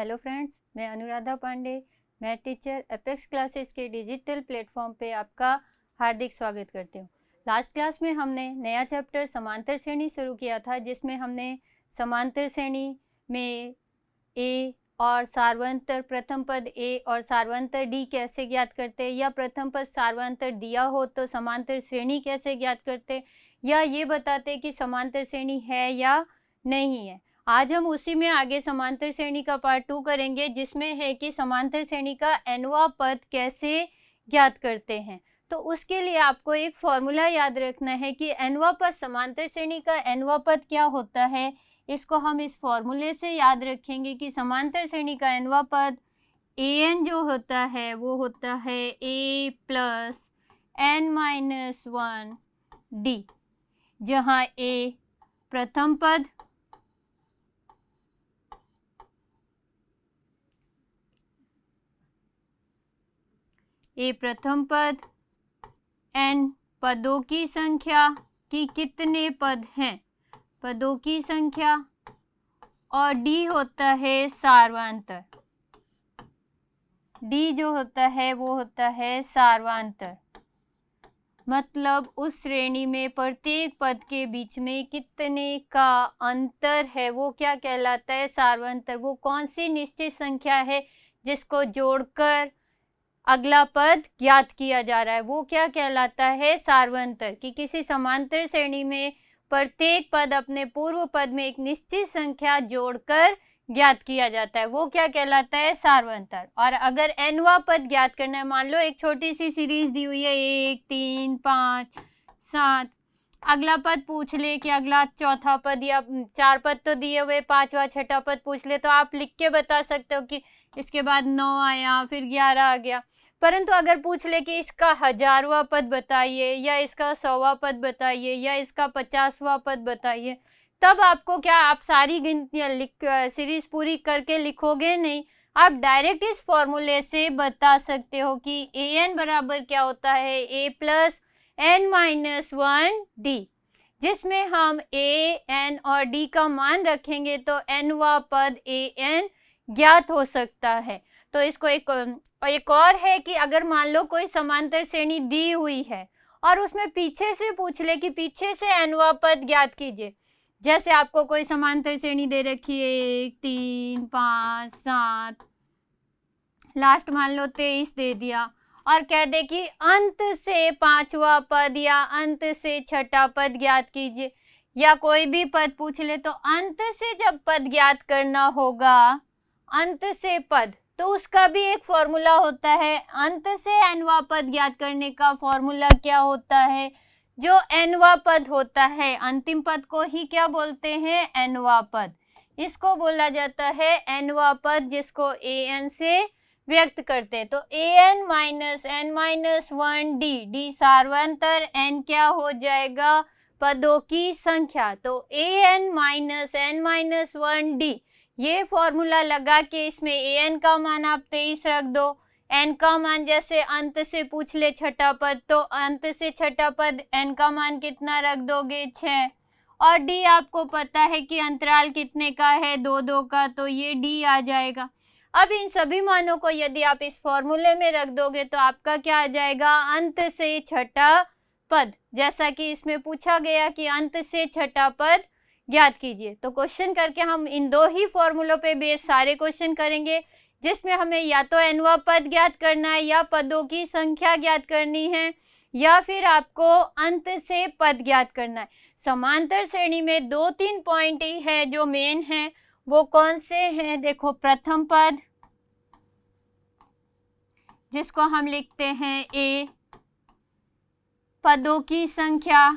Hello friends, मैं अनुराधा पांडे, मैं teacher apex classes के डिजिटल प्लेटफॉर्म पे आपका हार्दिक स्वागत करती हूँ। लास्ट क्लास में हमने नया चैप्टर समांतर श्रेणी शुरू किया था, जिसमें हमने समांतर श्रेणी में ए और सार्वंतर प्रथम पद ए और सार्वंतर डी कैसे ज्ञात करते, या प्रथम पद सार्वंतर दिया हो तो समांतर श्रेणी कैसे ज्ञात करते, या ये बताते कि समांतर श्रेणी है या नहीं है। आज हम उसी में आगे समांतर श्रेणी का पार्ट 2 करेंगे, जिसमें है कि समांतर श्रेणी का nवां पद कैसे ज्ञात करते हैं। तो उसके लिए आपको एक फॉर्मूला याद रखना है कि nवां पद समांतर श्रेणी का nवां पद क्या होता है। इसको हम इस फॉर्मूले से याद रखेंगे कि समांतर श्रेणी का nवां पद an जो होता है वो होता है a प्लस n-1 d, जहाँ a प्रथम पद, ए प्रथम पद, n पदों की संख्या कि कितने पद हैं, पदों की संख्या, और d होता है सार्वंतर। d जो होता है वो होता है सार्वंतर, मतलब उस श्रेणी में प्रत्येक पद के बीच में कितने का अंतर है वो क्या कहलाता है, सार्वंतर। वो कौन सी निश्चित संख्या है जिसको जोड़कर अगला पद ज्ञात किया जा रहा है, वो क्या कहलाता है, सार्वंतर। कि किसी समांतर श्रेणी में प्रत्येक पद अपने पूर्व पद में एक निश्चित संख्या जोड़कर ज्ञात किया जाता है, वो क्या कहलाता है, सार्वंतर। और अगर nवां पद ज्ञात करना है, मान लो एक छोटी सी सीरीज दी हुई है 1, 3, 5, 7, अगला पद पूछ ले कि अगला चौथा पद, या 4 पद तो दिए हुए, 5वां 6ठा पद पूछ ले, तो आप लिख के बता सकते हो कि इसके बाद 9 आया, फिर 11 आ गया। परंतु अगर पूछ ले कि इसका 1000वां पद बताइए, या इसका 100वां पद बताइए, या इसका 50वां पद बताइए, तब आपको क्या, आप सारी गिनतियाँ सीरीज पूरी करके लिखोगे नहीं, आप डायरेक्ट इस फॉर्मूले से बता सकते हो कि an बराबर क्या होता है, a प्लस n-1 d, जिसमें हम a, n और d का मान रखेंगे तो nवां पद an ज्ञात हो सकता है। तो इसको एक और है कि अगर मान लो कोई समांतर श्रेणी दी हुई है और उसमें पीछे से पूछ ले कि पीछे से nवां पद ज्ञात कीजिए, जैसे आपको कोई समांतर श्रेणी दे रखी है 1, 3, 5, 7, लास्ट मान लो 23 दे दिया, और कह दे कि अंत से 5वां पद या अंत से 6ठा पद ज्ञात कीजिए, या कोई भी पद पूछ ले, तो अंत से जब पद ज्ञात करना होगा, अंत से पद, तो उसका भी एक फॉर्मूला होता है। अंत से nवां पद ज्ञात करने का फॉर्मूला क्या होता है, जो nवां पद होता है, अंतिम पद को ही क्या बोलते हैं, nवां पद। इसको बोला जाता है nवां पद, जिसको an से व्यक्त करते हैं। तो an minus n-1 d सार्वंतर, n क्या हो जाएगा, पदों की संख्या। तो an माइनस n-1 d, ये फॉर्मूला लगा के इसमें an का मान आप 23 रख दो, n का मान जैसे अंत से पूछ ले 6ठा पद, तो अंत से 6ठा पद n का मान कितना रख दोगे, 6, और d आपको पता है कि अंतराल कितने का है, 2, 2 का, तो ये d आ जाएगा। अब इन सभी मानों को यदि आप इस फॉर्मूले में रख दोगे तो आपका क्या आ जाएगा, अंत से 6ठा पद, जैसा कि इसमें पूछा गया कि अंत से 6ठा पद ज्ञात कीजिए। तो क्वेश्चन करके हम इन दो ही फॉर्मूलों पे बेस सारे क्वेश्चन करेंगे, जिसमें हमें या तो nवां पद ज्ञात करना है, या पदों की संख्या ज्ञात करनी है, या फिर आपको अंत से पद ज्ञात करना है। समांतर श्रेणी में 2-3 पॉइंट ही है जो मेन है, वो कौन से हैं, देखो, प्रथम पद, जिसको हम लिखते हैं a, पदों की संख्या,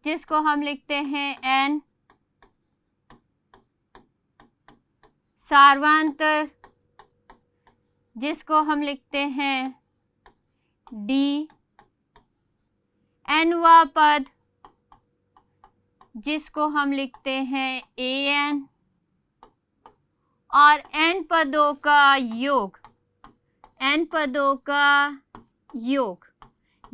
जिसको हम लिखते हैं n, सार्वंतर, जिसको हम लिखते हैं d, nवां पद, जिसको हम लिखते हैं an, और n पदों का योग, n पदों का योग,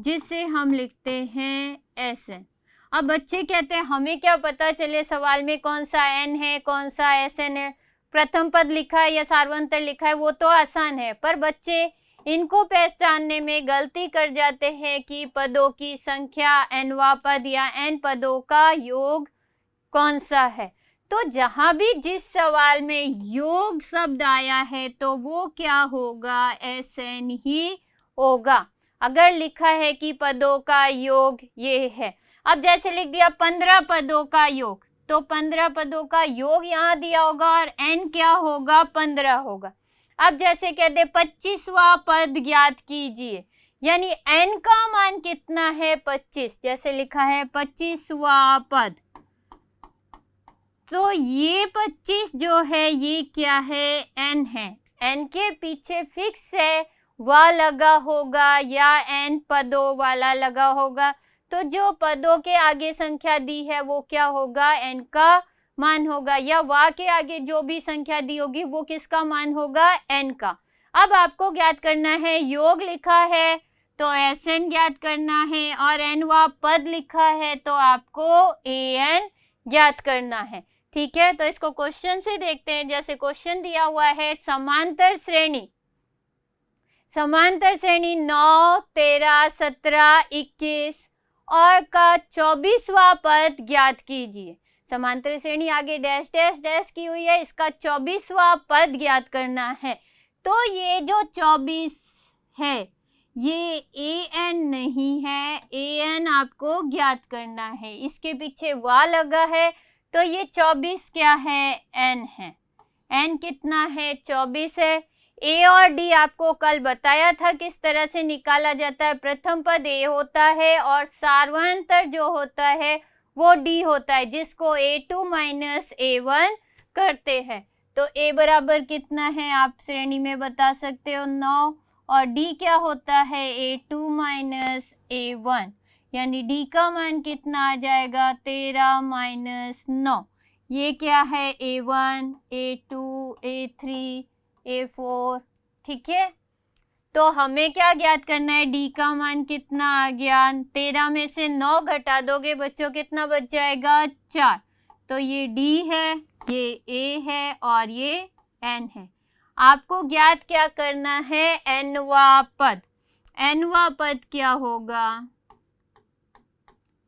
जिसे हम लिखते हैं Sn। अब बच्चे कहते हैं हमें क्या पता चले सवाल में कौन सा n है कौन सा Sn है, प्रथम पद लिखा है या सार्वंतर लिखा है, वो तो आसान है, पर बच्चे इनको पहचानने में गलती कर जाते हैं कि पदों की संख्या, nवा पद या n पदों का योग कौन सा है। तो जहां भी जिस सवाल में योग शब्द आया है तो वो क्या होगा, Sn ही होगा। अगर लिखा है कि पदों का योग ये है, अब जैसे लिख दिया 15 पदों का योग, तो 15 पदों का योग यहाँ दिया होगा और n क्या होगा, 15 होगा। अब जैसे कहते 25वां पद ज्ञात कीजिए, यानी n का मान कितना है, 25, जैसे लिखा है 25वां पद, तो ये 25 जो है ये क्या है, n है, n के पीछे फिक्स है वा लगा होगा या n पदों वाला लगा होगा, तो जो पदों के आगे संख्या दी है वो क्या होगा, n का मान होगा, या वा के आगे जो भी संख्या दी होगी वो किसका मान होगा, n का। अब आपको ज्ञात करना है, योग लिखा है तो Sn ज्ञात करना है, और nवा पद लिखा है तो आपको An ज्ञात करना है। ठीक है, तो इसको क्वेश्चन से देखते हैं। जैसे क्वेश्चन दिया हुआ है, समांतर श्रेणी 9, 13, 17, 21 और का 24वां पद ज्ञात कीजिए। समांतर श्रेणी आगे डैश डैश डैश की हुई है, इसका 24वां पद ज्ञात करना है। तो ये जो 24 है ये An नहीं है, An आपको ज्ञात करना है, इसके पीछे वा लगा है तो ये 24 क्या है, n है। n कितना है, 24 है। a और d आपको कल बताया था किस तरह से निकाला जाता है। प्रथम पद a होता है और सार्वंतर जो होता है वो d होता है, जिसको a2 माइनस a1 करते हैं। तो a बराबर कितना है आप श्रेणी में बता सकते हो, 9, और d क्या होता है, a2 माइनस a1, यानी d का मान कितना आ जाएगा, 13 माइनस 9। ये क्या है, a1, a2, a3, a4। ठीक है, तो हमें क्या ज्ञात करना है, d का मान कितना आ गया, 13 में से 9 घटा दोगे बच्चों कितना बच जाएगा, 4। तो ये d है, ये a है और ये n है। आपको ज्ञात क्या करना है, nवा पद। nवा पद क्या होगा,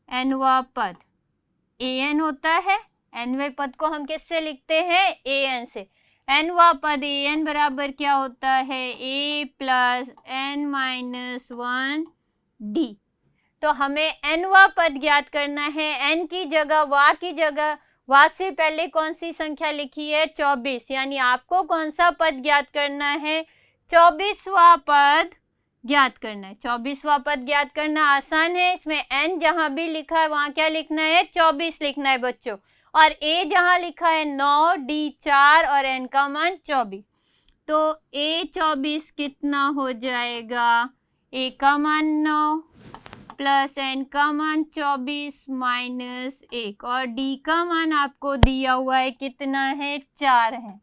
nवा पद an होता है, nवे पद को हम किससे लिखते हैं, an से। nवा पद an बराबर क्या होता है, a plus n minus 1 d। तो हमें nवा पद ज्ञात करना है। n की जगह वा की जगह वा से पहले कौन सी संख्या लिखी है, 24, यानी आपको कौन सा पद ज्ञात करना है, 24वां पद ज्ञात करना है। 24वां पद ज्ञात करना आसान है, इसमें n जहां भी लिखा है वहां क्या लिखना है, 24 लिखना है बच्चों, और a जहां लिखा है 9, d 4 और n का मान 24। तो a 24 कितना हो जाएगा, a का मान 9 प्लस n का मान 24 माइनस 1, और d का मान आपको दिया हुआ है कितना है, 4 है।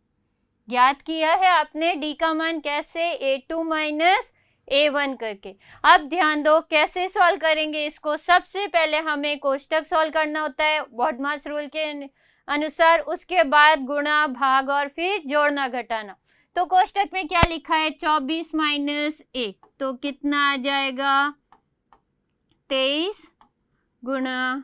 ज्ञात किया है आपने d का मान कैसे, a2 माइनस a1 करके। अब ध्यान दो कैसे सॉल्व करेंगे इसको। सबसे पहले हमें कोष्टक सॉल्व करना होता है बॉडमास रूल के अनुसार, उसके बाद गुणा भाग और फिर जोड़ना घटाना। तो कोष्टक में क्या लिखा है, 24 माइनस 1, तो कितना आ जाएगा, 23 गुणा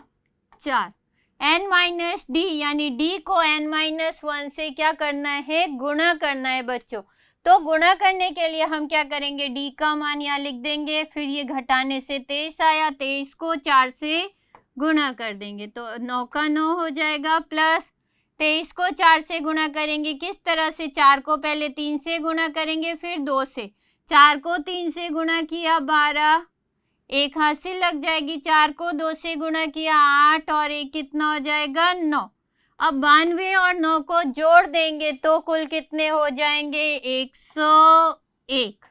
4। n माइनस डी, यानी d को n माइनस 1 से क्या करना है, गुणा करना है बच्चों। तो गुणा करने के लिए हम क्या करेंगे, d का मान यहाँ लिख देंगे, फिर ये घटाने से 23 आया, 23 को 4 से गुणा कर देंगे तो 9 का 9 हो जाएगा, प्लस 23 को 4 से गुणा करेंगे किस तरह से, 4 को पहले 3 से गुणा करेंगे फिर 2 से, 4 को 3 से गुणा किया 12, एक हासिल लग जाएगी, 4 को 2 से गुणा किया 8 और एक कितना हो जाएगा, 9। अब 92 और 9 को जोड़ देंगे तो कुल कितने हो जाएंगे, 101।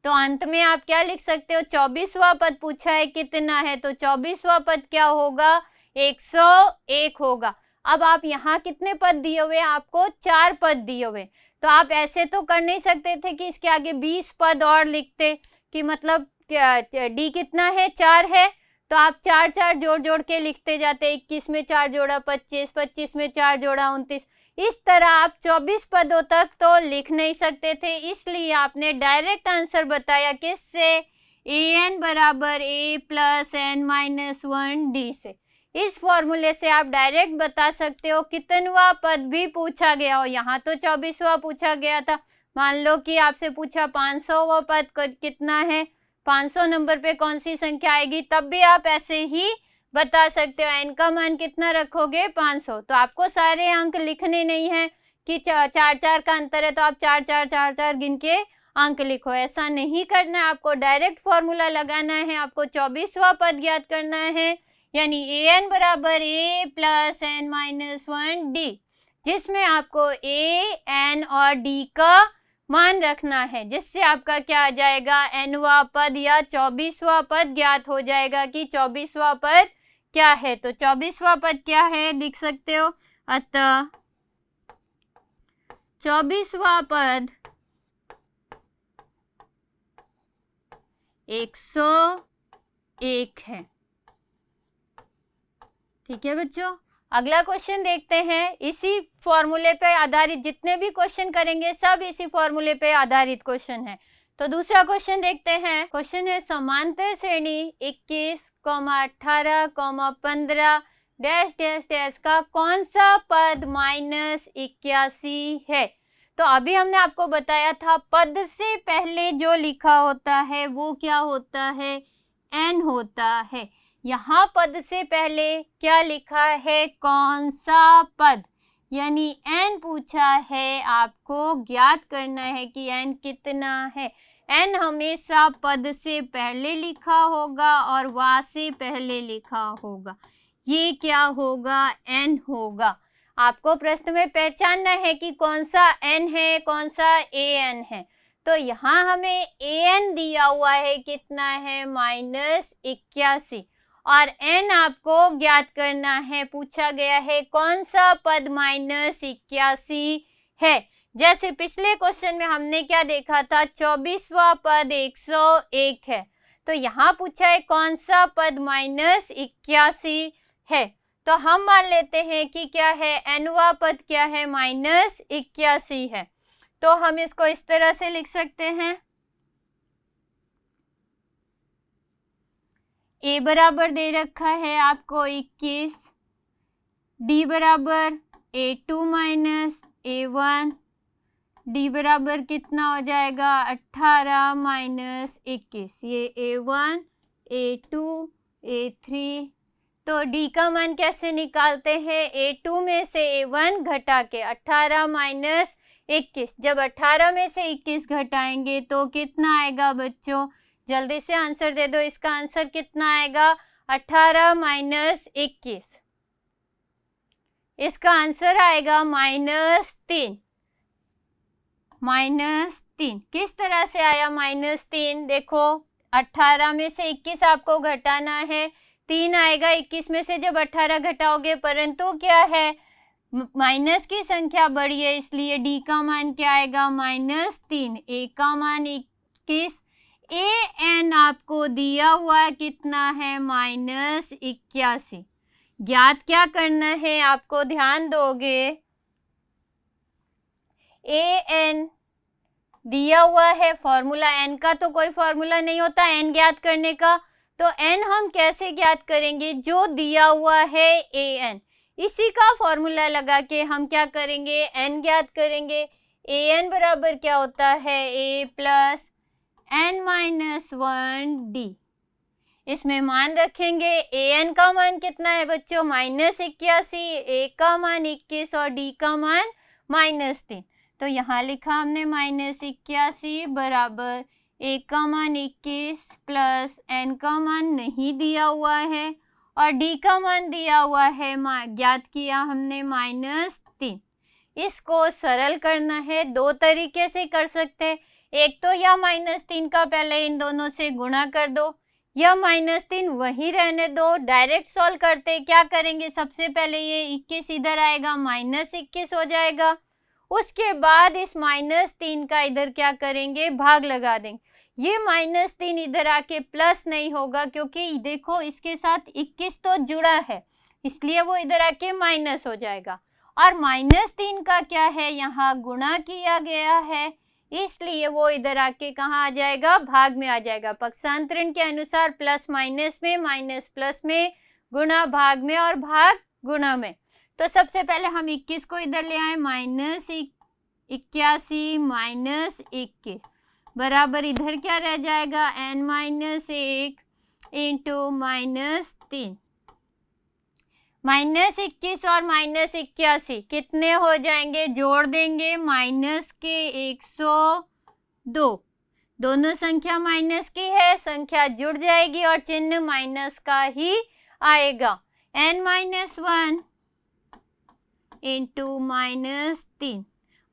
तो अंत में आप क्या लिख सकते हो, 24वां पद पूछा है कितना है, तो 24वां पद क्या होगा, 101 होगा। अब आप यहाँ कितने पद दिए हुए, आपको 4 पद दिए हुए, तो आप ऐसे तो कर नहीं सकते थे कि इसके आगे 20 पद और लिखते, कि मतलब डी कितना है, 4 है, तो आप 4 4 जोड़ जोड़ के लिखते जाते, 21 में 4 जोड़ा 25, 25 में 4 जोड़ा 29। इस तरह आप 24 पदों तक तो लिख नहीं सकते थे, इसलिए आपने डायरेक्ट आंसर बताया किससे, an बराबर a plus n minus 1d से। इस फॉर्मूले से आप डायरेक्ट बता सकते हो कितनवा पद भी पूछा गया हो। यहाँ तो 24वां पूछा गया था, मान लो कि आपसे पूछा 500वां पद कितना है, 500 नंबर पे कौन सी संख्या आएगी, तब भी आप ऐसे ही बता सकते हो। n का मान कितना रखोगे, 500। तो आपको सारे अंक लिखने नहीं है कि 4 4 का अंतर है तो आप 4 4 4 4 गिन के अंक लिखो, ऐसा नहीं करना है। आपको डायरेक्ट फॉर्मूला लगाना है, आपको 24वां पद ज्ञात करना है, यानी an बराबर a plus n minus 1d, जिसमें आपको a, n और d का मान रखना है, जिससे आपका क्या आ जाएगा, nवां पद या 24वां पद ज्ञात हो जाएगा कि 24वां पद क्या है। तो 24वां पद क्या है लिख सकते हो, अतः 24वां पद 101 है। ठीक है बच्चों, अगला क्वेश्चन देखते हैं। इसी फॉर्मूले पे आधारित जितने भी क्वेश्चन करेंगे सब इसी फॉर्मूले पे आधारित क्वेश्चन है। तो दूसरा क्वेश्चन देखते हैं। क्वेश्चन है समांतर श्रेणी 21, 18, 15 डैश डैश डैश का कौन सा पद -81 है। तो अभी हमने आपको बताया था पद से पहले जो लिखा होता है वो क्या होता है, n होता है। यहाँ पद से पहले क्या लिखा है, कौन सा पद, यानी n पूछा है, आपको ज्ञात करना है कि n कितना है। n हमेशा पद से पहले लिखा होगा और वा से पहले लिखा होगा, ये क्या होगा, n होगा। आपको प्रश्न में पहचानना है कि कौन सा n है, कौन सा an है। तो यहाँ हमें an दिया हुआ है, कितना है, -81, और n आपको ज्ञात करना है, पूछा गया है कौन सा पद -81 है। जैसे पिछले क्वेश्चन में हमने क्या देखा था, 24वां पद 101 है, तो यहाँ पूछा है कौन सा पद -81 है। तो हम मान लेते हैं कि क्या है, nवां पद क्या है, -81 है। तो हम इसको इस तरह से लिख सकते हैं, a बराबर दे रखा है आपको 21, d बराबर a2 माइनस a1, d बराबर कितना हो जाएगा, 18 माइनस 21, ये a1, a2, a3। तो d का मान कैसे निकालते हैं, a2 में से a1 घटा के 18 माइनस 21। जब 18 में से 21 घटाएंगे तो कितना आएगा बच्चों, जल्दी से आंसर दे दो, इसका आंसर कितना आएगा, 18 माइनस 21, इसका आंसर आएगा -3। -3 किस तरह से आया -3, देखो 18 में से 21 आपको घटाना है, 3 आएगा 21 में से जब 18 घटाओगे, परंतु क्या है, माइनस की संख्या बड़ी है, इसलिए d का मान क्या आएगा, -3, a का मान 21, an आपको दिया हुआ कितना है, -81। ज्ञात क्या करना है, आपको ध्यान दोगे, an दिया हुआ है, फॉर्मूला n का तो कोई फॉर्मूला नहीं होता n ज्ञात करने का, तो n हम कैसे ज्ञात करेंगे, जो दिया हुआ है an, इसी का फॉर्मूला लगा के हम क्या करेंगे, n ज्ञात करेंगे। an बराबर क्या होता है, a plus n minus 1d, इसमें मान रखेंगे, an का मान कितना है बच्चों, -81, a का मान 21 और d का मान -3। तो यहाँ लिखा हमने -81 बराबर a का मान 21 प्लस n का मान नहीं दिया हुआ है और d का मान दिया हुआ है, ज्ञात किया हमने -3। इसको सरल करना है, दो तरीके से कर सकते हैं। एक तो या -3 का पहले इन दोनों से गुणा कर दो, या -3 वही रहने दो। डायरेक्ट सॉल्व करते क्या करेंगे, सबसे पहले ये 21 इधर आएगा, -21 हो जाएगा। उसके बाद इस -3 का इधर क्या करेंगे, भाग लगा देंगे। ये -3 इधर आके प्लस नहीं होगा, क्योंकि देखो इसके साथ 21 तो जुड़ा है, इसलिए वो इधर आके माइनस हो जाएगा। और -3 का क्या है, यहाँ गुणा किया गया है, इसलिए वो इधर आके कहाँ आ जाएगा, भाग में आ जाएगा। पक्षांतरण के अनुसार प्लस माइनस में, माइनस प्लस में, गुणा भाग में और भाग गुणा में। तो सबसे पहले हम 21 को इधर ले आए, -81 -21 बराबर इधर क्या रह जाएगा, n-1 इंटू -3। -21 और -81 कितने हो जाएंगे, जोड़ देंगे, माइनस के 102। दोनों संख्या माइनस की है, संख्या जुड़ जाएगी और चिन्ह माइनस का ही आएगा। n-1 इंटू -3,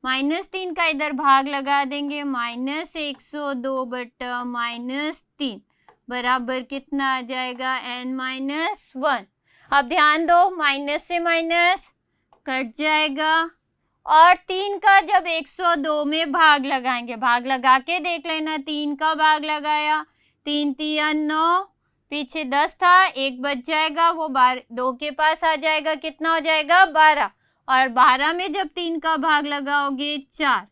-3 का इधर भाग लगा देंगे, -102 बटा -3 बराबर कितना आ जाएगा, n-1। अब ध्यान दो, माइनस से माइनस कट जाएगा और 3 का जब 102 में भाग लगाएंगे, भाग लगा के देख लेना, 3 का भाग लगाया, 3 3 9, पीछे 10 था, 1 बच जाएगा, वो 2 के पास आ जाएगा, कितना हो जाएगा, 12। और 12 में जब 3 का भाग लगाओगे 4,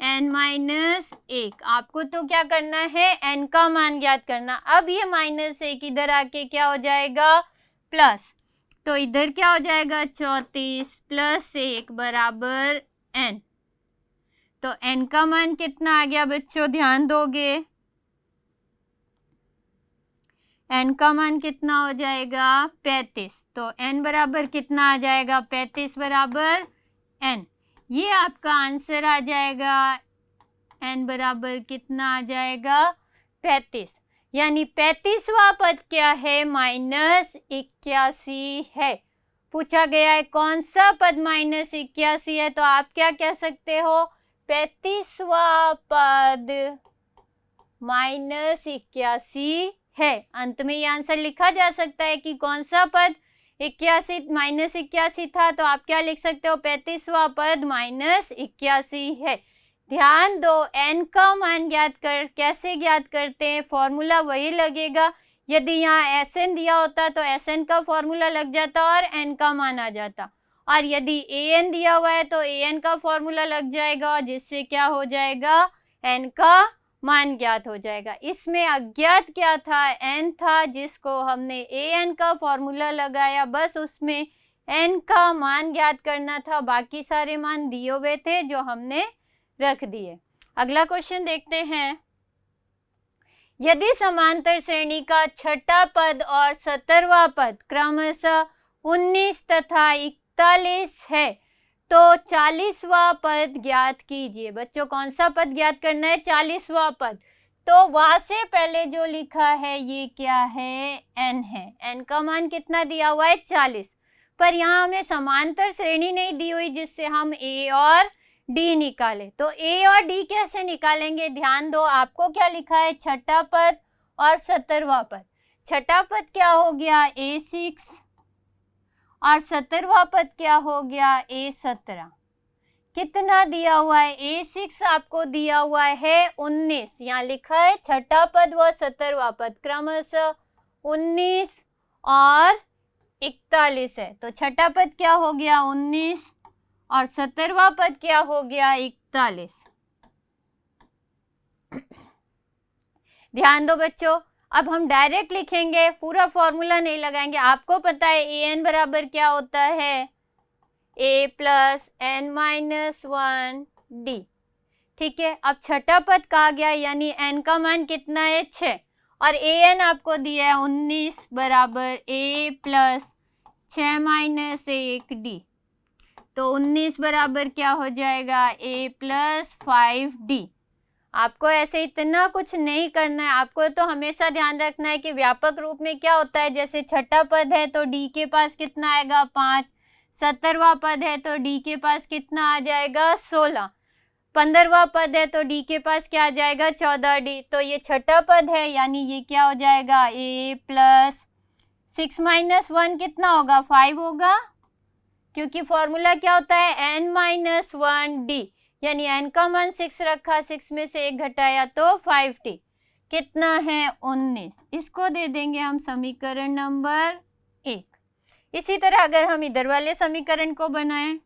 n-1। आपको तो क्या करना है, n का मान ज्ञात करना। अब ये -1 इधर आके क्या हो जाएगा, प्लस, तो इधर क्या हो जाएगा, 34 + 1 बराबर n। तो n का मान कितना आ गया बच्चों, ध्यान दोगे, n का मान कितना हो जाएगा, 35। तो n बराबर कितना आ जाएगा, 35 बराबर n। ये आपका आंसर आ जाएगा, n बराबर कितना आ जाएगा, 35। यानी 35वां पद क्या है, -81 है। पूछा गया है कौन सा पद -81 है, तो आप क्या कह सकते हो, 35वां पद -81 है। अंत में ये आंसर लिखा जा सकता है कि कौन सा पद -81 था, तो आप क्या लिख सकते हो, 35वां पद -81 है। ध्यान दो, n का मान ज्ञात कैसे ज्ञात करते हैं, फॉर्मूला वही लगेगा। यदि यहाँ Sn दिया होता तो Sn का फॉर्मूला लग जाता और n का मान आ जाता, और यदि An दिया हुआ है तो An का फॉर्मूला लग जाएगा, जिससे क्या हो जाएगा, n का मान ज्ञात हो जाएगा। इसमें अज्ञात क्या था, n था, जिसको हमने An का फॉर्मूला लगाया, बस उसमें n का मान ज्ञात करना था, बाकी सारे मान दिए हुए थे जो हमने रख दिए। अगला क्वेश्चन देखते हैं, यदि समांतर श्रेणी का छठा पद और 17वां पद क्रमशः 19 तथा 41 है, तो 40वां पद ज्ञात कीजिए। बच्चों कौन सा पद ज्ञात करना है, 40वां पद। तो वहां से पहले जो लिखा है ये क्या है, n है। n का मान कितना दिया हुआ है, 40, पर यहाँ हमें समांतर श्रेणी नहीं दी हुई जिससे हम a और d निकाले। तो a और d कैसे निकालेंगे, ध्यान दो, आपको क्या लिखा है, छठा पद और 17वां पद। छठा पद क्या हो गया, a6, और 17वां पद क्या हो गया, a17। कितना दिया हुआ है, a6 आपको दिया हुआ है 19, यहाँ लिखा है छठा पद व 17वां पद क्रमशः 19 और 41 है। तो छठा पद क्या हो गया, 19, और 17वां पद क्या हो गया, 41। ध्यान दो बच्चों, अब हम डायरेक्ट लिखेंगे, पूरा फॉर्मूला नहीं लगाएंगे। आपको पता है an बराबर क्या होता है, a + n-1 d। ठीक है, अब छठा पद कहा गया, यानी n का मान कितना है, 6, और an आपको दिया है 19 बराबर a + 6 - 1 d। तो 19 बराबर क्या हो जाएगा, a + 5d। आपको ऐसे इतना कुछ नहीं करना है, आपको तो हमेशा ध्यान रखना है कि व्यापक रूप में क्या होता है, जैसे छठा पद है तो d के पास कितना आएगा, 5, 17वां पद है तो d के पास कितना आ जाएगा, 16, 15वां पद है तो d के पास क्या आ जाएगा, 14d। तो ये छठा पद है, यानी ये क्या हो जाएगा, a + 6 - 1 कितना होगा, 5 होगा, क्योंकि फॉर्मूला क्या होता है, n-1 d, यानी n का मान 6 रखा, 6 में से 1 घटाया तो 5t। कितना है 19। इसको दे देंगे हम समीकरण नंबर 1। इसी तरह अगर हम इधर वाले समीकरण को बनाएं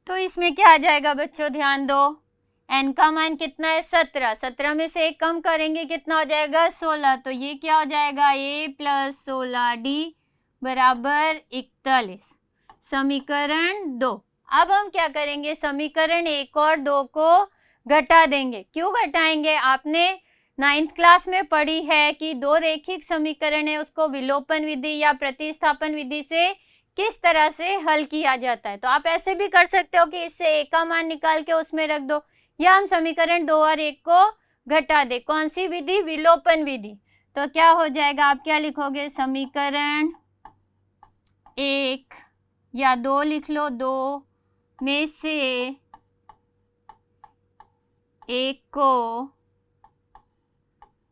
तो इसमें क्या आ जाएगा बच्चों, ध्यान दो। n का मान कितना है 17, 17 में से 1 कम करेंगे कितना हो जाएगा 16। तो ये क्या हो जाएगा a प्लस 16d बराबर 41, समीकरण 2। अब हम क्या करेंगे, समीकरण 1 और 2 को घटा देंगे। क्यों घटाएंगे, आपने 9th क्लास में पढ़ी है कि दो रेखिक समीकरण है उसको विलोपन विधि या प्रतिस्थापन विधि से किस तरह से हल किया जाता है। तो आप ऐसे भी कर सकते हो कि इससे a का मान निकाल के उसमें रख दो, या हम समीकरण 2 और 1 को घटा दे। कौन सी विधि, विलोपन विधि। तो क्या हो जाएगा, आप क्या लिखोगे, समीकरण 1 या 2 लिख लो, 2 में से 1 को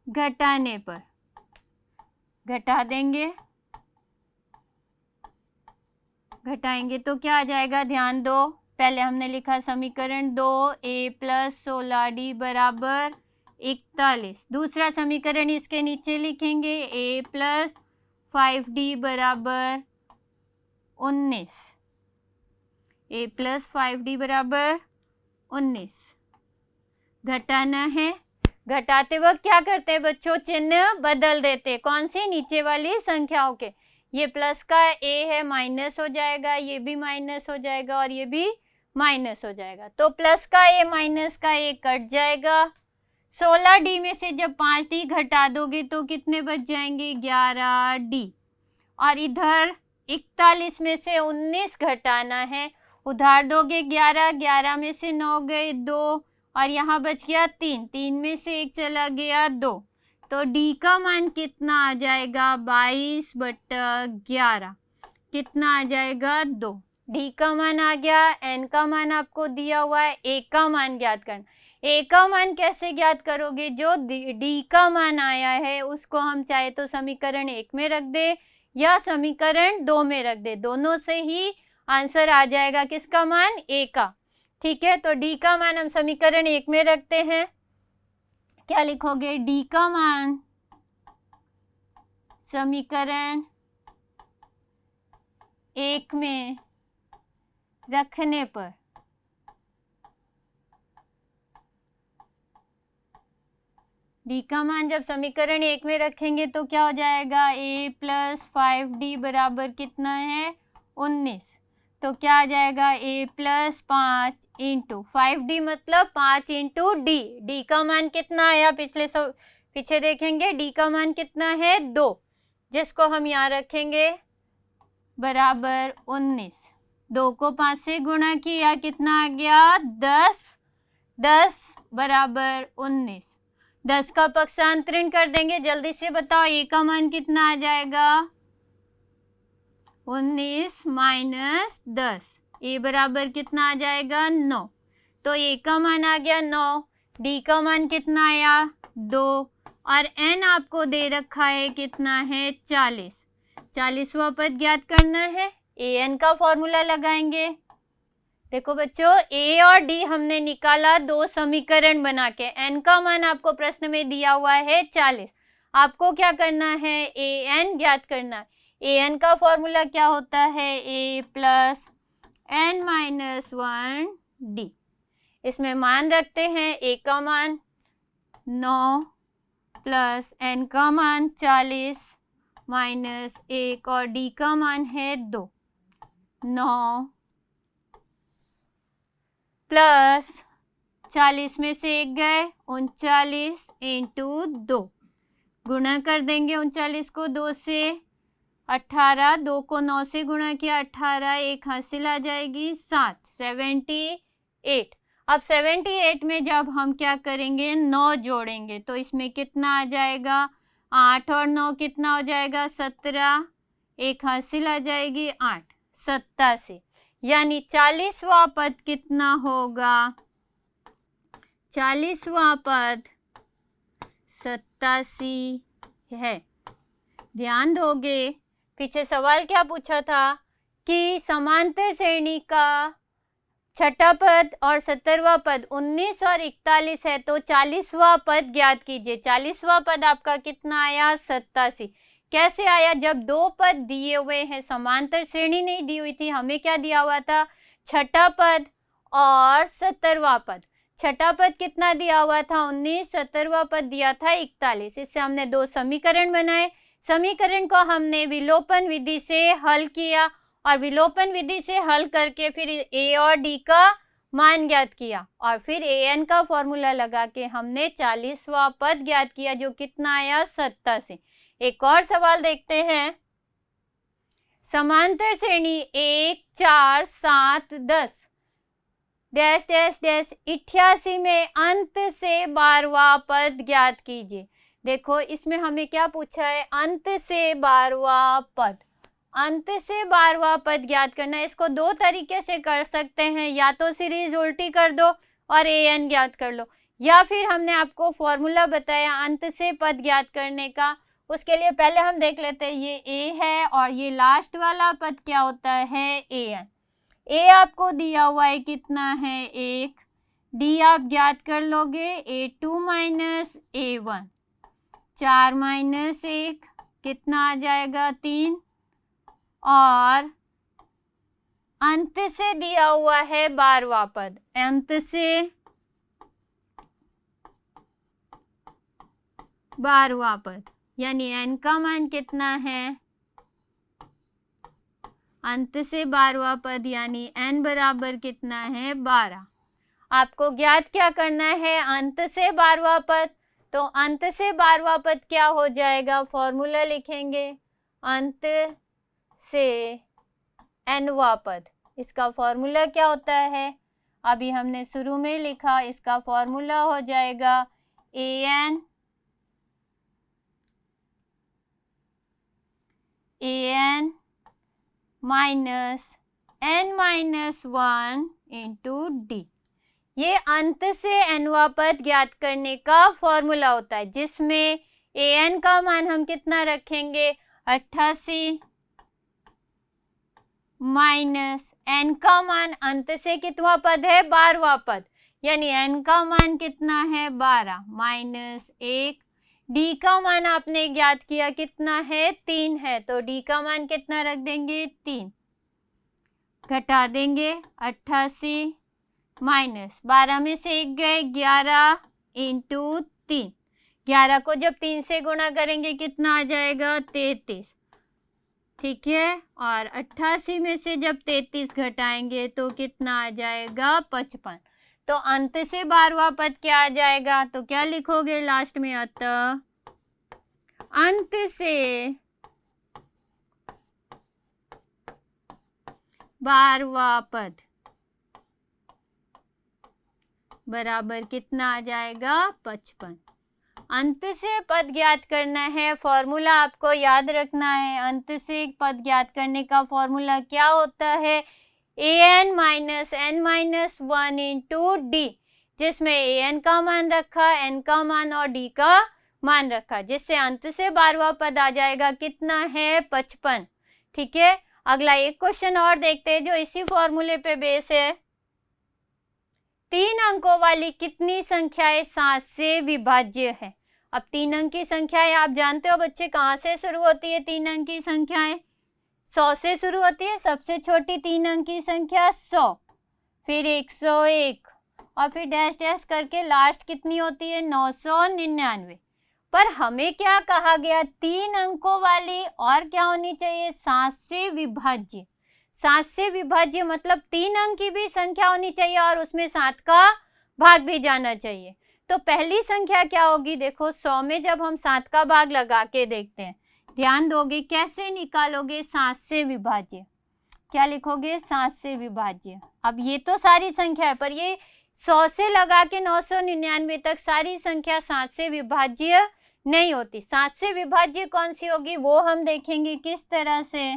घटाने पर घटा देंगे, घटाएंगे तो क्या आ जाएगा, ध्यान दो। पहले हमने लिखा समीकरण 2 a प्लस 16d बराबर 41। दूसरा समीकरण इसके नीचे लिखेंगे a प्लस 5d बराबर 19, a प्लस 5d बराबर 19। घटाना है, घटाते वक्त क्या करते हैं बच्चों, चिन्ह बदल देते। कौन सी, नीचे वाली संख्याओं के। ये प्लस का a है माइनस हो जाएगा, ये भी माइनस हो जाएगा और ये भी माइनस हो जाएगा। तो प्लस का a माइनस का a कट जाएगा। 16d में से जब 5d घटा दोगे तो कितने बच जाएंगे, 11d। और इधर 41 में से 19 घटाना है, उधार दोगे 11, 11 में से 9 गए 2 और यहाँ बच गया 3, 3 में से 1 चला गया 2। तो d का मान कितना आ जाएगा, 22/11 कितना आ जाएगा 2। d का मान आ गया, n का मान आपको दिया हुआ है, a का मान ज्ञात करना। a का मान कैसे ज्ञात करोगे, जो d का मान आया है उसको हम चाहे तो समीकरण 1 में रख दे या समीकरण 2 में रख दे, दोनों से ही आंसर आ जाएगा किसका मान, a का। ठीक है, तो d का मान हम समीकरण 1 में रखते हैं। क्या लिखोगे, d का मान समीकरण 1 में रखने पर d का मान जब समीकरण 1 में रखेंगे तो क्या हो जाएगा, a प्लस 5d बराबर कितना है 19। तो क्या आ जाएगा, a प्लस 5 इंटू 5d मतलब 5 इंटू d। d का मान कितना आया, पीछे देखेंगे d का मान कितना है 2, जिसको हम यहाँ रखेंगे बराबर 19। 2 को 5 से गुणा किया कितना आ गया 10, 10 बराबर 19। 10 का पक्षांतरण कर देंगे, जल्दी से बताओ a का मान कितना आ जाएगा, 19 माइनस 10, a बराबर कितना आ जाएगा 9। तो a का मान आ गया 9, d का मान कितना आया 2 और n आपको दे रखा है कितना है 40। 40वां पद ज्ञात करना है, an का फॉर्मूला लगाएंगे। देखो बच्चों, a और d हमने निकाला दो समीकरण बना के, n का मान आपको प्रश्न में दिया हुआ है 40। आपको क्या करना है, an ज्ञात करना है। an का फॉर्मूला क्या होता है, a plus n minus 1d। इसमें मान रखते हैं, a का मान 9 प्लस n का मान 40 माइनस 1 और d का मान है 2। 9 प्लस 40 में से 1 गए 39 इंटू 2, गुणा कर देंगे 39 को 2 से, 18, 2 को 9 से गुणा किया 18, 1 हासिल आ जाएगी 7, 78। अब 78 में जब हम क्या करेंगे 9 जोड़ेंगे तो इसमें कितना आ जाएगा, 8 और 9 कितना हो जाएगा 17, 1 हासिल आ जाएगी 8, 87। यानी 40वां पद कितना होगा, 40वां पद 87 है। ध्यान दोगे, पीछे सवाल क्या पूछा था कि समांतर श्रेणी का छठा पद और 70वां पद 19 और 41 है, तो 40वां पद ज्ञात कीजिए। 40वां पद आपका कितना आया? 87। कैसे आया? जब दो पद दिए हुए हैं, समांतर श्रेणी नहीं दी हुई थी, हमें क्या दिया हुआ था? छठा पद और 70वां पद। छठा पद कितना दिया हुआ था? 19, 70वां पद दिया था 41। इससे हमने दो समीकरण बनाए। समीकरण को हमने विलोपन विधि से हल किया और विलोपन विधि से हल करके फिर ए और डी का मान ज्ञात किया और फिर ए एन का फॉर्मूला लगा के हमने 40वां पद ज्ञात किया, जो कितना आया? 87। एक और सवाल देखते हैं। समांतर श्रेणी 1, 4, 7, 10 डैश डैश डैश 88 में अंत से 12वां पद ज्ञात कीजिए। देखो इसमें हमें क्या पूछा है? अंत से 12वां पद। अंत से 12वां पद ज्ञात करना है। इसको दो तरीके से कर सकते हैं, या तो सीरीज उल्टी कर दो और ए एन ज्ञात कर लो, या फिर हमने आपको फॉर्मूला बताया अंत से पद ज्ञात करने का। उसके लिए पहले हम देख लेते हैं, ये ए है और ये लास्ट वाला पद क्या होता है? A N. ए आपको दिया हुआ है कितना है? 1। डी आप ज्ञात कर लोगे, A2 माइनस A1। 4 माइनस 1 कितना आ जाएगा? 3। और अंत से दिया हुआ है 12वां पद। अंत से 12वां पद यानी n का मान कितना है? अंत से 12वां पद यानी n बराबर कितना है? 12। आपको ज्ञात क्या करना है? अंत से 12वां पद। तो अंत से 12वां पद क्या हो जाएगा? फॉर्मूला लिखेंगे, अंत से nवां पद। इसका फॉर्मूला क्या होता है? अभी हमने शुरू में लिखा, इसका फॉर्मूला हो जाएगा an minus n minus 1 into D. ये अंत से nवां पद ज्ञात करने का फॉर्मूला होता है, जिसमें an का मान हम कितना रखेंगे? 88 माइनस n का मान अंत से कितना पद है? 12वां पद, यानी n का मान कितना है? 12 माइनस 1। d का मान आपने ज्ञात किया कितना है? 3 है, तो d का मान कितना रख देंगे? 3। घटा देंगे 88 माइनस 12 में से 1 गए, 11 इंटू 3। 11 को जब 3 से गुणा करेंगे कितना आ जाएगा? 33। ठीक है, और 88 में से जब 33 घटाएंगे तो कितना आ जाएगा? 55। तो अंत से 12वां पद क्या आ जाएगा? तो क्या लिखोगे लास्ट में? अतः अंत से 12वां पद बराबर कितना आ जाएगा? 55। अंत से पद ज्ञात करना है, फॉर्मूला आपको याद रखना है। अंत से पद ज्ञात करने का फॉर्मूला क्या होता है? an minus n minus 1 into D, जिसमें an का मान रखा, n का मान और d का मान रखा, जिससे अंत से 12वां पद आ जाएगा कितना है? 55। ठीक है, अगला एक क्वेश्चन और देखते हैं जो इसी फॉर्मूले पे बेस है। 3 अंकों वाली कितनी संख्याएं 7 से विभाज्य है? अब 3 अंक की संख्याएं आप जानते हो बच्चे, कहाँ से शुरू होती है? 3 अंक की संख्याएं 100 से शुरू होती है। सबसे छोटी 3 अंक की संख्या 100, फिर 101 और फिर डैश डैश करके लास्ट कितनी होती है? 999। पर हमें क्या कहा गया? 3 अंकों वाली और क्या होनी चाहिए? 7 से विभाज्य। 7 से विभाज्य मतलब 3 अंक की भी संख्या होनी चाहिए और उसमें 7 का भाग भी जाना चाहिए। तो पहली संख्या क्या होगी? देखो 100 में जब हम 7 का भाग लगा के देखते हैं, ध्यान दोगे कैसे निकालोगे? 7 से विभाज्य। क्या लिखोगे? 7 से विभाज्य। अब ये तो सारी संख्या है, पर ये 100 से लगा के 999 तक सारी संख्या 7 से विभाज्य नहीं होती। 7 से विभाज्य कौन सी होगी वो हम देखेंगे किस तरह से।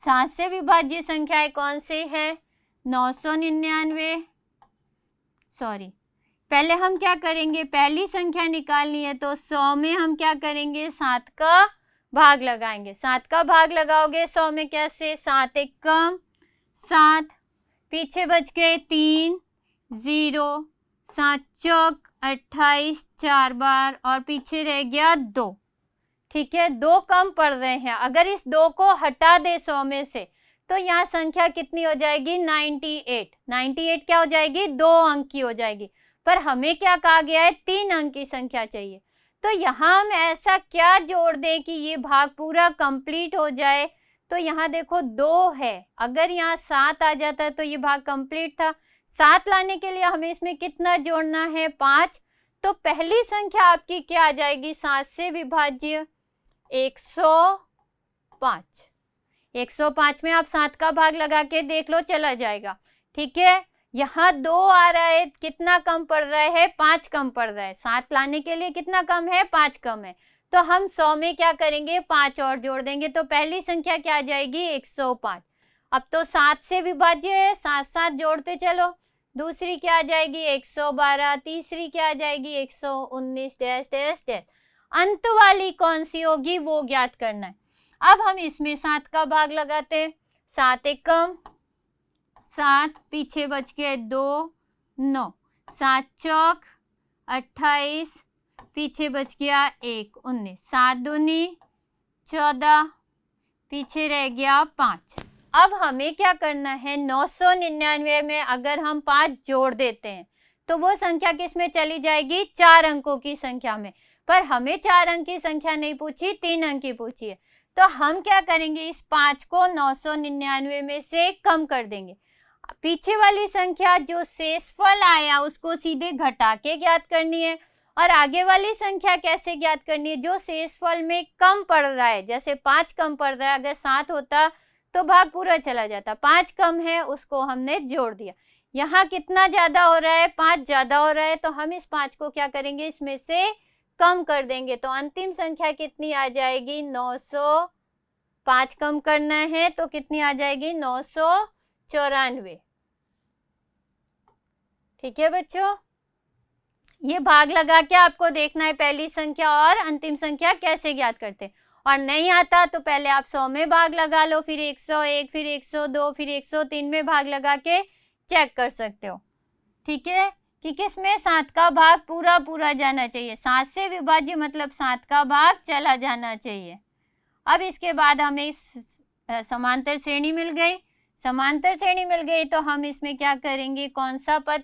7 से विभाज्य संख्याएं कौन सी है? 999, सॉरी, पहले हम क्या करेंगे? पहली संख्या निकालनी है, तो 100 में हम क्या करेंगे? 7 का भाग लगाएंगे। 7 का भाग लगाओगे 100 में कैसे? 7 एक कम 7, पीछे बच गए 3, 0, 7 चौक 28, 4 बार और पीछे रह गया 2। ठीक है, 2 कम पड़ रहे हैं। अगर इस 2 को हटा दे 100 में से तो यहाँ संख्या कितनी हो जाएगी? 98। 98 क्या हो जाएगी? 2 अंक की हो जाएगी। पर हमें क्या कहा गया है? 3 अंक की संख्या चाहिए। तो यहाँ हम ऐसा क्या जोड़ दें कि ये भाग पूरा कंप्लीट हो जाए? तो यहाँ देखो 2 है, अगर यहाँ 7 आ जाता है तो ये भाग कंप्लीट था। 7 लाने के लिए हमें इसमें कितना जोड़ना है? 5। तो पहली संख्या आपकी क्या आ जाएगी? 7 से विभाज्य 105। 105 में आप 7 का भाग लगा के देख लो, चला जाएगा। ठीक है, यहाँ 2 आ रहा है, कितना कम पड़ रहा है? 5 कम पड़ रहा है। 7 लाने के लिए कितना कम है? 5 कम है। तो हम 100 में क्या करेंगे? 5 और जोड़ देंगे। तो पहली संख्या क्या आ जाएगी? 105। अब तो 7 से विभाज्य है, 7 7 जोड़ते चलो। दूसरी क्या आ जाएगी? 112। तीसरी क्या आ जाएगी? 119 डैश डैश डैश। अंत वाली कौन सी होगी वो ज्ञात करना है। अब हम इसमें 7 का भाग लगाते हैं। 7 एकम 7, पीछे बच गए 2, 9, 7 चौक 28, पीछे बच गया 1, 19, 7 दूनी 14, पीछे रह गया 5। अब हमें क्या करना है? 999 में अगर हम 5 जोड़ देते हैं तो वो संख्या किस में चली जाएगी? 4 अंकों की संख्या में। पर हमें 4 अंक की संख्या नहीं पूछी, 3 अंक की पूछी है। तो हम क्या करेंगे? इस 5 को 999 में से कम कर देंगे। पीछे वाली संख्या जो शेषफल आया उसको सीधे घटा के ज्ञात करनी है, और आगे वाली संख्या कैसे ज्ञात करनी है? जो शेषफल में कम पड़ रहा है, जैसे 5 कम पड़ रहा है, अगर 7 होता तो भाग पूरा चला जाता। 5 कम है, उसको हमने जोड़ दिया। यहाँ कितना ज्यादा हो रहा है? 5 ज्यादा हो रहा है, तो हम इस 5 को क्या करेंगे? इसमें से कम कर देंगे। तो अंतिम संख्या कितनी आ जाएगी? 900। 5 कम करना है तो कितनी आ जाएगी? 994। ठीक है बच्चों, ये भाग लगा के आपको देखना है पहली संख्या और अंतिम संख्या कैसे ज्ञात करते हैं। और नहीं आता तो पहले आप 100 में भाग लगा लो, फिर 101, फिर 102, फिर 103 में भाग लगा के चेक कर सकते हो। ठीक है, कि किसमें 7 का भाग पूरा पूरा जाना चाहिए। 7 से विभाज्य मतलब 7 का भाग चला जाना चाहिए। अब इसके बाद हमें समांतर श्रेणी मिल गई। समांतर श्रेणी मिल गई तो हम इसमें क्या करेंगे? कौन सा पद?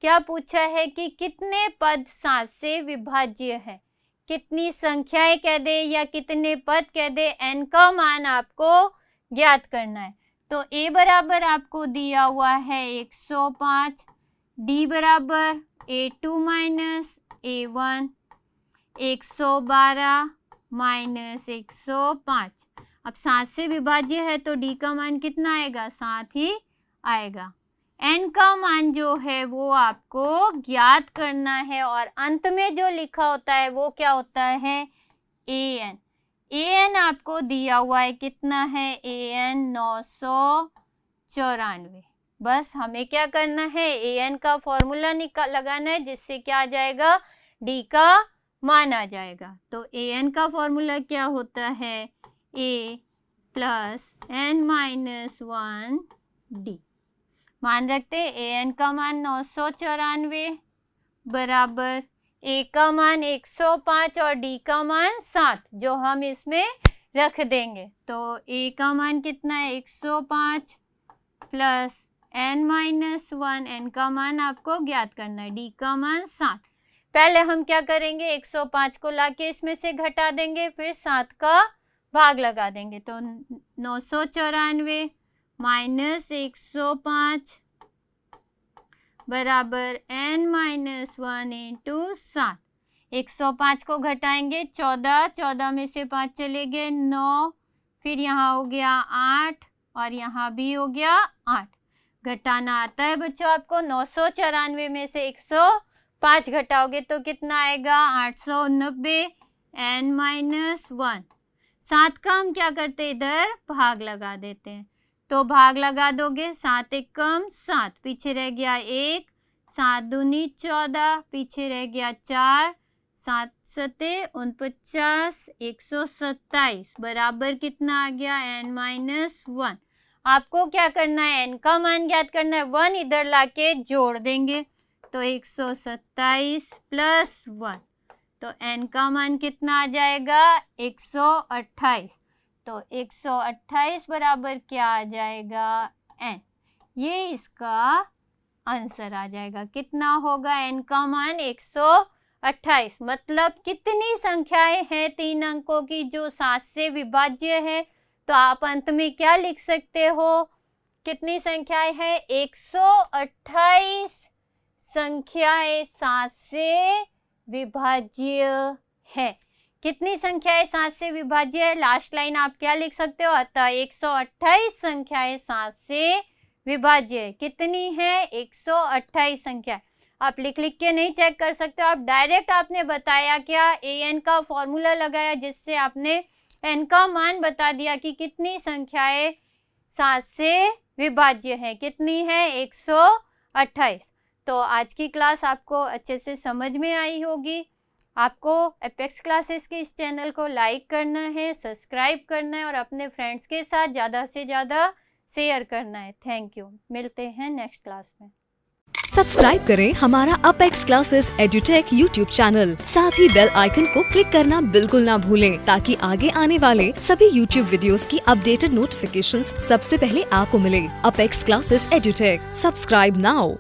क्या पूछा है कि कितने पद 7 से विभाज्य है? कितनी संख्याएं कह दे या कितने पद कह दे, n का मान आपको ज्ञात करना है। तो a बराबर आपको दिया हुआ है 105, d बराबर a2 माइनस a1, 112 माइनस 105। अब 7 से विभाज्य है तो d का मान कितना आएगा? 7 ही आएगा। n का मान जो है वो आपको ज्ञात करना है, और अंत में जो लिखा होता है वो क्या होता है? an। an आपको दिया हुआ है, कितना है? an 994। बस हमें क्या करना है? an का फॉर्मूला लगाना है, जिससे क्या आ जाएगा? d का मान आ जाएगा। तो an का फॉर्मूला क्या होता है? a plus n minus 1 d। मान रखते हैं an का मान 994 बराबर a का मान 105 और d का मान 7, जो हम इसमें रख देंगे। तो a का मान कितना है? 105 प्लस n माइनस 1, n का मान आपको ज्ञात करना है, d का मान 7। पहले हम क्या करेंगे? 105 को लाके इसमें से घटा देंगे, फिर 7 का भाग लगा देंगे। तो 994 माइनस 105 बराबर n माइनस 1 इंटू 7। 105 को घटाएंगे 14, 14 में से 5 चले गए 9, फिर यहाँ हो गया 8 और यहाँ भी हो गया 8। घटाना आता है बच्चों आपको। 994 में से 105 घटाओगे तो कितना आएगा? 890 n माइनस 1। 7 का हम क्या करते हैं? इधर भाग लगा देते हैं। तो भाग लगा दोगे, 7 एकम 7, पीछे रह गया 1, 7 दूनी 14, पीछे रह गया 4, 7 सते 49, 127 बराबर कितना आ गया? n minus 1। आपको क्या करना है, n का मान ज्ञात करना है, 1 इधर लाके जोड़ देंगे तो 127 प्लस 1, तो n का मान कितना आ जाएगा 128, तो 128 बराबर क्या आ जाएगा n, ये इसका आंसर आ जाएगा। कितना होगा n का मान 128। मतलब कितनी संख्याएं हैं 3 अंकों की जो 7 से विभाज्य है, तो आप अंत में क्या लिख सकते हो, कितनी संख्याएं हैं 128 संख्याएं 7 से विभाज्य है। कितनी संख्याएं 7 से विभाज्य है, लास्ट लाइन आप क्या लिख सकते हो, अतः 128 संख्याएं 7 से विभाज्य है। कितनी है 128 संख्या, आप लिख के नहीं चेक कर सकते हो, आप डायरेक्ट आपने बताया क्या, an का फॉर्मूला लगाया जिससे आपने n का मान बता दिया कि कितनी संख्याएं 7 से विभाज्य है, कितनी है 128। तो आज की क्लास आपको अच्छे से समझ में आई होगी। आपको एपेक्स क्लासेस के इस चैनल को लाइक करना है, सब्सक्राइब करना है और अपने फ्रेंड्स के साथ ज़्यादा से ज़्यादा शेयर करना है। थैंक यू, मिलते हैं नेक्स्ट क्लास में। सब्सक्राइब करें हमारा apex classes edutech YouTube channel, साथ ही बेल आइकन को क्लिक करना बिल्कुल ना भूलें ताकि आगे आने वाले सभी यूट्यूब वीडियोस की अपडेटेड नोटिफिकेशंस सबसे पहले आपको मिले। Apex classes edutech, subscribe now.